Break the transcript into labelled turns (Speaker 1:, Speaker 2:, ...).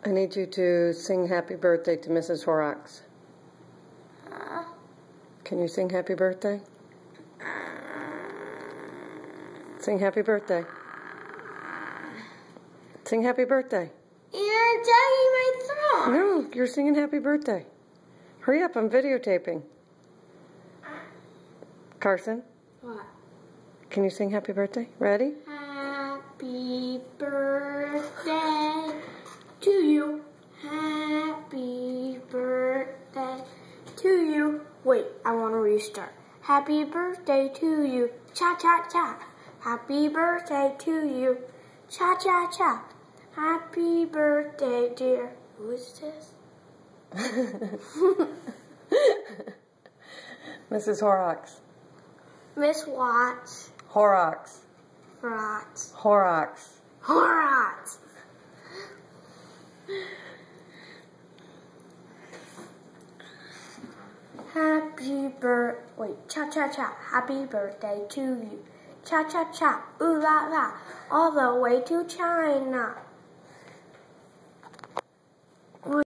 Speaker 1: I need you to sing happy birthday to Mrs. Horrocks. Can you sing happy birthday? Sing happy birthday. Sing happy birthday.
Speaker 2: You're tagging my throat.
Speaker 1: No, you're singing happy birthday. Hurry up, I'm videotaping. Carson?
Speaker 2: What?
Speaker 1: Can you sing happy birthday? Ready?
Speaker 2: Happy birthday to you. Happy birthday to you. Wait, I want to restart. Happy birthday to you. Cha cha cha. Happy birthday to you. Cha cha cha. Happy birthday, dear. Who is this?
Speaker 1: Mrs. Horrocks.
Speaker 2: Miss Watts.
Speaker 1: Horrocks.
Speaker 2: Horrocks.
Speaker 1: Horrocks.
Speaker 2: Horrocks. Cha cha cha. Happy birthday to you. Cha cha cha. Ooh la la. All the way to China.